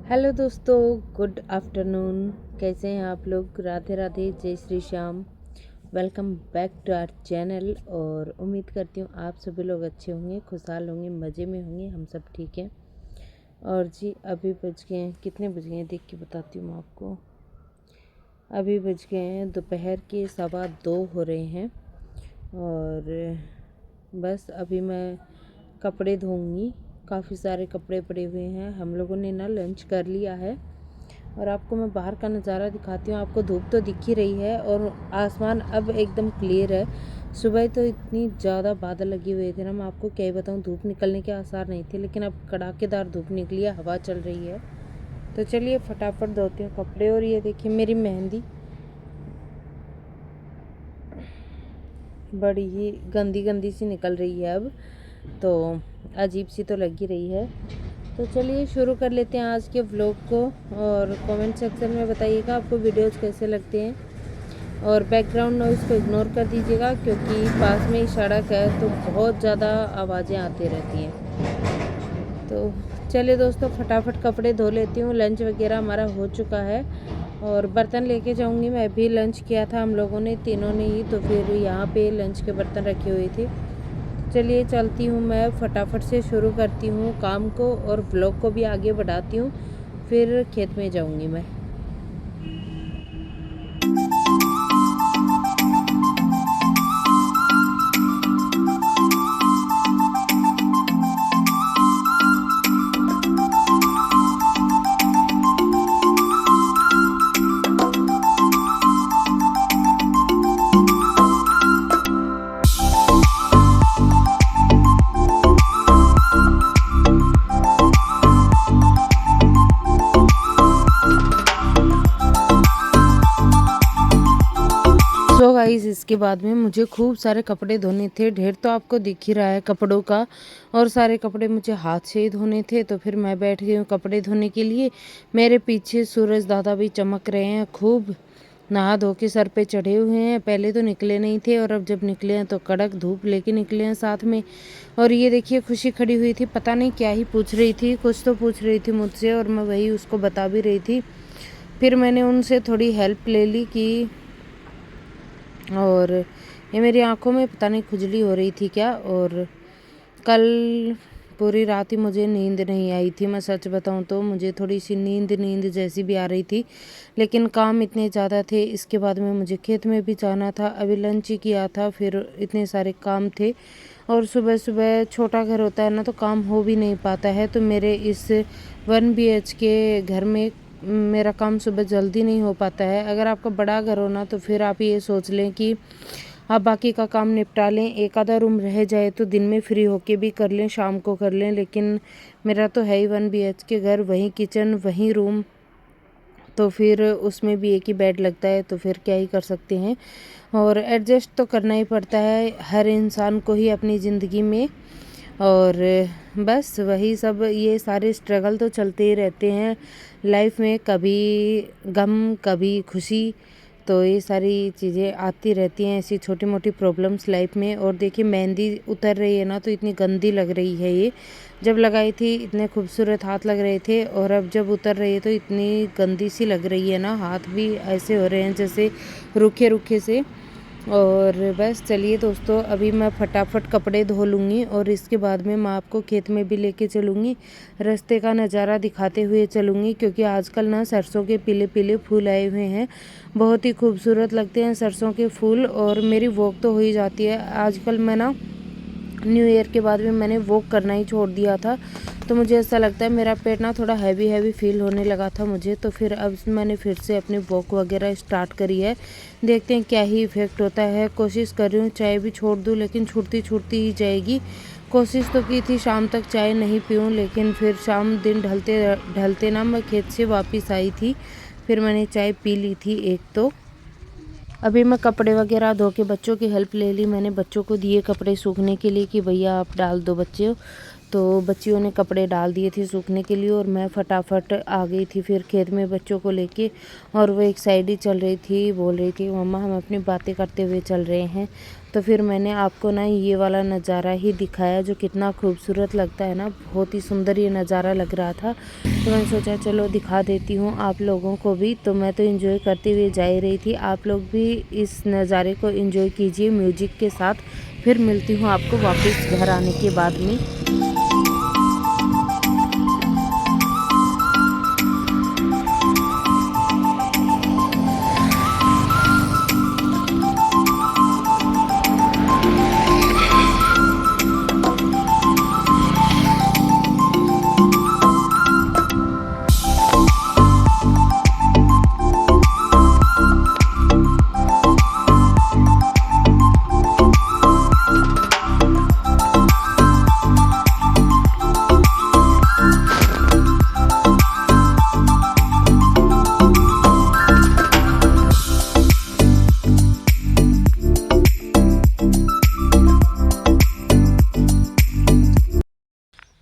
Hello दोस्तों, good afternoon. कैसे हैं आप लोग? राधे राधे, जय Shri Shyam. Welcome back to our channel. और उम्मीद करती हूँ आप सभी लोग अच्छे होंगे, खुशहाल होंगे, मज़े में होंगे। हम सब ठीक हैं। और जी अभी बज गए हैं, कितने बज गए हैं देख के बताती हूँ मैं आपको। अभी बज गए हैं दोपहर के 2:15 हो रहे हैं। और बस अभी मैं कपड़े धोऊंगी। काफ़ी सारे कपड़े पड़े हुए हैं। हम लोगों ने ना लंच कर लिया है। और आपको मैं बाहर का नज़ारा दिखाती हूँ। आपको धूप तो दिख ही रही है और आसमान अब एकदम क्लियर है। सुबह तो इतनी ज़्यादा बादल लगे हुए थे ना, मैं आपको क्या ही बताऊँ। धूप निकलने के आसार नहीं थे, लेकिन अब कड़ाकेदार धूप निकली है, हवा चल रही है। तो चलिए फटाफट धोती हूँ कपड़े। और ये देखिए मेरी मेहंदी बड़ी ही गंदी गंदी सी निकल रही है अब, तो अजीब सी तो लग ही रही है। तो चलिए शुरू कर लेते हैं आज के व्लॉग को। और कमेंट सेक्शन में बताइएगा आपको वीडियोस कैसे लगते हैं। और बैकग्राउंड नॉइज़ को इग्नोर कर दीजिएगा, क्योंकि पास में ही सड़क है तो बहुत ज़्यादा आवाज़ें आती रहती हैं। तो चलिए दोस्तों फटाफट कपड़े धो लेती हूँ। लंच वगैरह हमारा हो चुका है और बर्तन लेके जाऊँगी। मैं भी लंच किया था हम लोगों ने, तीनों ने ही, तो फिर यहाँ पे लंच के बर्तन रखे हुए थे। चलिए चलती हूँ, मैं फटाफट से शुरू करती हूँ काम को और व्लॉग को भी आगे बढ़ाती हूँ। फिर खेत में जाऊँगी मैं। सो गाइस, इसके बाद में मुझे खूब सारे कपड़े धोने थे। ढेर तो आपको दिख ही रहा है कपड़ों का। और सारे कपड़े मुझे हाथ से ही धोने थे, तो फिर मैं बैठ गई हूँ कपड़े धोने के लिए। मेरे पीछे सूरज दादा भी चमक रहे हैं खूब, नहा धो के सर पे चढ़े हुए हैं। पहले तो निकले नहीं थे और अब जब निकले हैं तो कड़क धूप लेके निकले हैं साथ में। और ये देखिए खुशी खड़ी हुई थी, पता नहीं क्या ही पूछ रही थी, कुछ तो पूछ रही थी मुझसे और मैं वही उसको बता भी रही थी। फिर मैंने उनसे थोड़ी हेल्प ले ली कि, और ये मेरी आंखों में पता नहीं खुजली हो रही थी क्या। और कल पूरी रात ही मुझे नींद नहीं आई थी। मैं सच बताऊं तो मुझे थोड़ी सी नींद जैसी भी आ रही थी, लेकिन काम इतने ज़्यादा थे। इसके बाद में मुझे खेत में भी जाना था, अभी लंच ही किया था, फिर इतने सारे काम थे। और सुबह सुबह छोटा घर होता है ना, तो काम हो भी नहीं पाता है। तो मेरे इस 1 BHK घर में मेरा काम सुबह जल्दी नहीं हो पाता है। अगर आपका बड़ा घर हो ना, तो फिर आप ये सोच लें कि आप बाकी का काम निपटा लें, एक आधा रूम रह जाए तो दिन में फ्री होके भी कर लें, शाम को कर लें। लेकिन मेरा तो है ही 1 BHK घर, वहीं किचन वहीं रूम, तो फिर उसमें भी एक ही बेड लगता है, तो फिर क्या ही कर सकते हैं। और एडजस्ट तो करना ही पड़ता है हर इंसान को ही अपनी ज़िंदगी में। और बस वही सब, ये सारे स्ट्रगल तो चलते ही रहते हैं लाइफ में, कभी गम कभी खुशी। तो ये सारी चीज़ें आती रहती हैं, ऐसी छोटी मोटी प्रॉब्लम्स लाइफ में। और देखिए मेहंदी उतर रही है ना, तो इतनी गंदी लग रही है ये। जब लगाई थी इतने खूबसूरत हाथ लग रहे थे, और अब जब उतर रही है तो इतनी गंदी सी लग रही है ना, हाथ भी ऐसे हो रहे हैं जैसे रूखे रूखे से। और बस चलिए दोस्तों, अभी मैं फटाफट कपड़े धो लूँगी और इसके बाद में मैं आपको खेत में भी लेके चलूँगी, रास्ते का नज़ारा दिखाते हुए चलूँगी। क्योंकि आजकल ना सरसों के पीले पीले फूल आए हुए हैं, बहुत ही खूबसूरत लगते हैं सरसों के फूल। और मेरी वॉक तो हो ही जाती है आजकल। मैं ना न्यू ईयर के बाद में मैंने वॉक करना ही छोड़ दिया था, तो मुझे ऐसा लगता है मेरा पेट ना थोड़ा हैवी हैवी फील होने लगा था मुझे। तो फिर अब मैंने फिर से अपनी वॉक वगैरह स्टार्ट करी है। देखते हैं क्या ही इफ़ेक्ट होता है। कोशिश कर रही हूँ चाय भी छोड़ दूँ, लेकिन छूटती छूटती ही जाएगी। कोशिश तो की थी शाम तक चाय नहीं पीऊँ, लेकिन फिर शाम दिन ढलते ढलते ना मैं खेत से वापस आई थी, फिर मैंने चाय पी ली थी एक। तो अभी मैं कपड़े वगैरह धो के बच्चों की हेल्प ले ली। मैंने बच्चों को दिए कपड़े सूखने के लिए कि भैया आप डाल दो बच्चे, तो बच्चियों ने कपड़े डाल दिए थे सूखने के लिए और मैं फटाफट आ गई थी फिर खेत में बच्चों को लेके। और वो एक साइड ही चल रही थी, बोल रही थी मम्मा हम अपनी बातें करते हुए चल रहे हैं। तो फिर मैंने आपको ना ये वाला नज़ारा ही दिखाया जो कितना खूबसूरत लगता है ना, बहुत ही सुंदर ये नज़ारा लग रहा था। तो मैंने सोचा चलो दिखा देती हूँ आप लोगों को भी। तो मैं तो एंजॉय करते हुए जा ही रही थी, आप लोग भी इस नज़ारे को एंजॉय कीजिए म्यूजिक के साथ। फिर मिलती हूँ आपको वापस घर आने के बाद में।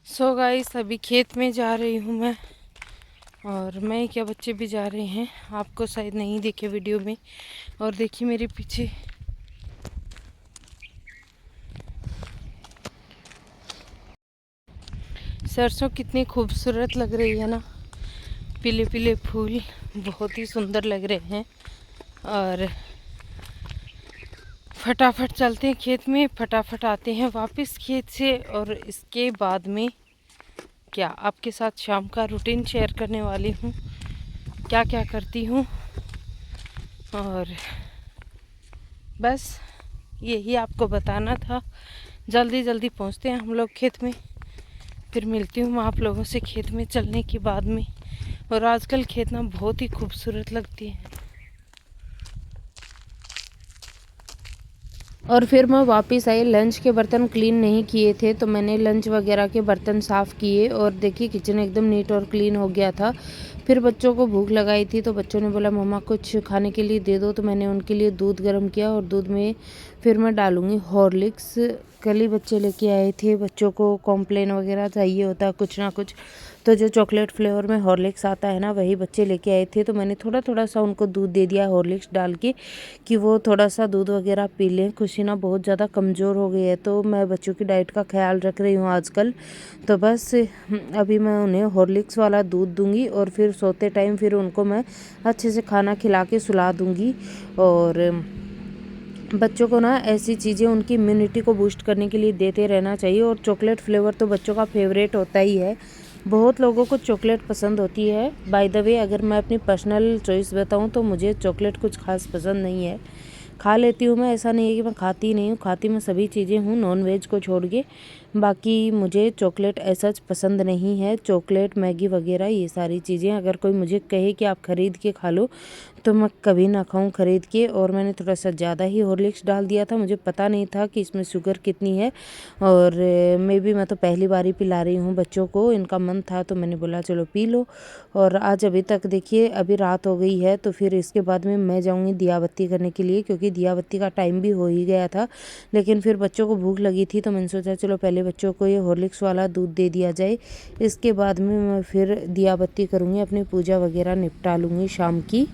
सो गाइस अभी खेत में जा रही हूँ मैं, और मैं क्या बच्चे भी जा रहे हैं, आपको शायद नहीं देखे वीडियो में। और देखिए मेरे पीछे सरसों कितनी खूबसूरत लग रही है ना, पीले पीले फूल बहुत ही सुंदर लग रहे हैं। और फटाफट चलते हैं खेत में, फटाफट आते हैं वापस खेत से। और इसके बाद में क्या आपके साथ शाम का रूटीन शेयर करने वाली हूँ, क्या क्या करती हूँ। और बस यही आपको बताना था। जल्दी जल्दी पहुँचते हैं हम लोग खेत में, फिर मिलती हूँ मैं आप लोगों से खेत में चलने के बाद में। और आजकल खेत ना बहुत ही खूबसूरत लगती है। और फिर मैं वापस आई, लंच के बर्तन क्लीन नहीं किए थे तो मैंने लंच वगैरह के बर्तन साफ़ किए। और देखिए किचन एकदम नीट और क्लीन हो गया था। फिर बच्चों को भूख लगाई थी तो बच्चों ने बोला मम्मा कुछ खाने के लिए दे दो, तो मैंने उनके लिए दूध गर्म किया। और दूध में फिर मैं डालूँगी हॉर्लिक्स। कल ही बच्चे लेके आए थे, बच्चों को कॉम्प्लेन वगैरह चाहिए होता है कुछ ना कुछ, तो जो चॉकलेट फ्लेवर में हॉर्लिक्स आता है ना वही बच्चे लेके आए थे। तो मैंने थोड़ा थोड़ा सा उनको दूध दे दिया हॉर्लिक्स डाल के, कि वो थोड़ा सा दूध वगैरह पी लें। खुशी ना बहुत ज़्यादा कमज़ोर हो गई है, तो मैं बच्चों की डाइट का ख्याल रख रही हूँ आजकल। तो बस अभी मैं उन्हें हॉर्लिक्स वाला दूध दूंगी और फिर सोते टाइम फिर उनको मैं अच्छे से खाना खिला के सुला दूंगी। और बच्चों को ना ऐसी चीज़ें उनकी इम्यूनिटी को बूस्ट करने के लिए देते रहना चाहिए। और चॉकलेट फ्लेवर तो बच्चों का फेवरेट होता ही है, बहुत लोगों को चॉकलेट पसंद होती है। बाय द वे अगर मैं अपनी पर्सनल चॉइस बताऊं तो मुझे चॉकलेट कुछ खास पसंद नहीं है। खा लेती हूँ मैं, ऐसा नहीं है कि मैं खाती नहीं हूँ, खाती मैं सभी चीज़ें हूँ नॉन वेज को छोड़ के। बाकी मुझे चॉकलेट ऐसा पसंद नहीं है। चॉकलेट मैगी वगैरह ये सारी चीज़ें अगर कोई मुझे कहे कि आप ख़रीद के खा लो तो मैं कभी ना खाऊं ख़रीद के। और मैंने थोड़ा सा ज़्यादा ही हॉर्लिक्स डाल दिया था, मुझे पता नहीं था कि इसमें शुगर कितनी है। और मे बी मैं तो पहली बार ही पिला रही हूँ बच्चों को, इनका मन था तो मैंने बोला चलो पी लो। और आज अभी तक देखिए अभी रात हो गई है, तो फिर इसके बाद में मैं जाऊँगी दिया बत्ती करने के लिए, क्योंकि दिया बत्ती का टाइम भी हो ही गया था। लेकिन फिर बच्चों को भूख लगी थी तो मैंने सोचा चलो पहले बच्चों को ये हॉर्लिक्स वाला दूध दे दिया जाए, इसके बाद में मैं फिर दिया बत्ती करूँगी, अपनी पूजा वगैरह निपटा लूँगी शाम की।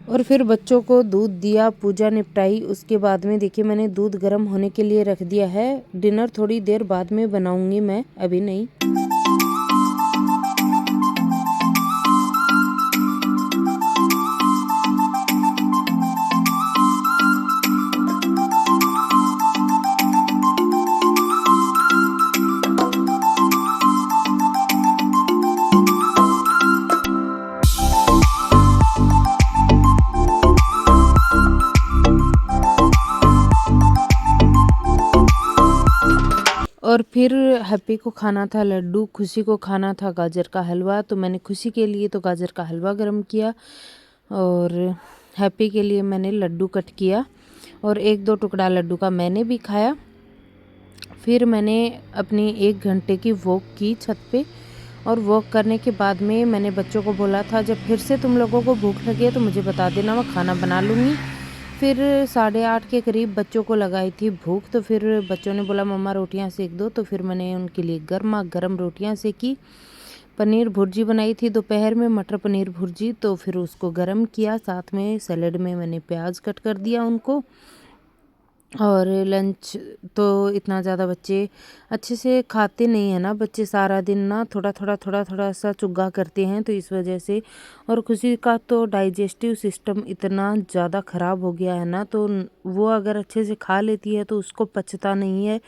और फिर बच्चों को दूध दिया, पूजा निपटाई, उसके बाद में देखिए मैंने दूध गर्म होने के लिए रख दिया है। डिनर थोड़ी देर बाद में बनाऊंगी मैं, अभी नहीं। और फिर हैप्पी को खाना था लड्डू, खुशी को खाना था गाजर का हलवा, तो मैंने खुशी के लिए तो गाजर का हलवा गर्म किया और हैप्पी के लिए मैंने लड्डू कट किया। और एक दो टुकड़ा लड्डू का मैंने भी खाया। फिर मैंने अपनी 1 घंटे की वॉक की छत पे, और वॉक करने के बाद में मैंने बच्चों को बोला था जब फिर से तुम लोगों को भूख लगे तो मुझे बता देना, मैं खाना बना लूँगी। फिर 8:30 के करीब बच्चों को लगाई थी भूख, तो फिर बच्चों ने बोला मम्मा रोटियां सेक दो, तो फिर मैंने उनके लिए गर्मा गर्म रोटियां सेकी। पनीर भुर्जी बनाई थी दोपहर में, मटर पनीर भुर्जी, तो फिर उसको गर्म किया। साथ में सैलेड में मैंने प्याज कट कर दिया उनको। और लंच तो इतना ज़्यादा बच्चे अच्छे से खाते नहीं है ना, बच्चे सारा दिन ना थोड़ा सा चुग्गा करते हैं, तो इस वजह से। और खुशी का तो डाइजेस्टिव सिस्टम इतना ज़्यादा ख़राब हो गया है ना, तो वो अगर अच्छे से खा लेती है तो उसको पचता नहीं है,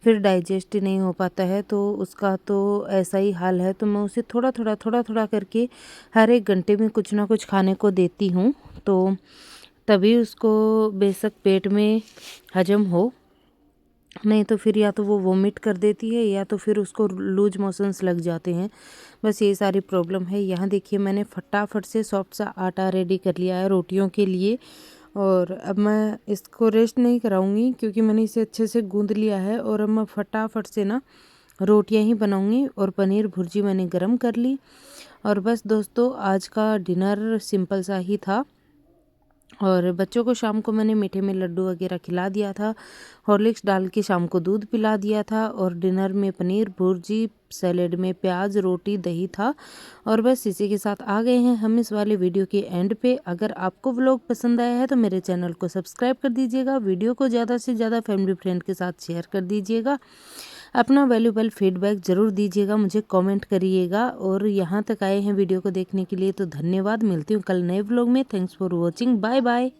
फिर डाइजेस्ट ही नहीं हो पाता है, तो उसका तो ऐसा ही हाल है। तो मैं उसे थोड़ा थोड़ा करके हर एक घंटे में कुछ ना कुछ खाने को देती हूँ, तो तभी उसको बेशक पेट में हजम हो, नहीं तो फिर या तो वो वोमिट कर देती है या तो फिर उसको लूज मोशंस लग जाते हैं। बस ये सारी प्रॉब्लम है। यहाँ देखिए मैंने फटाफट से सॉफ्ट सा आटा रेडी कर लिया है रोटियों के लिए, और अब मैं इसको रेस्ट नहीं कराऊंगी क्योंकि मैंने इसे अच्छे से गूंद लिया है। और अब मैं फटाफट से ना रोटियां ही बनाऊंगी। और पनीर भुर्जी मैंने गरम कर ली। और बस दोस्तों, आज का डिनर सिंपल सा ही था। और बच्चों को शाम को मैंने मीठे में लड्डू वगैरह खिला दिया था, हॉर्लिक्स डाल के शाम को दूध पिला दिया था। और डिनर में पनीर भुर्जी, सैलेड में प्याज, रोटी, दही था। और बस इसी के साथ आ गए हैं हम इस वाले वीडियो के एंड पे। अगर आपको व्लॉग पसंद आया है तो मेरे चैनल को सब्सक्राइब कर दीजिएगा, वीडियो को ज़्यादा से ज़्यादा फैमिली फ्रेंड के साथ शेयर कर दीजिएगा, अपना वैल्यूबल फीडबैक ज़रूर दीजिएगा, मुझे कमेंट करिएगा। और यहाँ तक आए हैं वीडियो को देखने के लिए तो धन्यवाद। मिलती हूँ कल नए व्लॉग में। Thanks for watching, bye bye.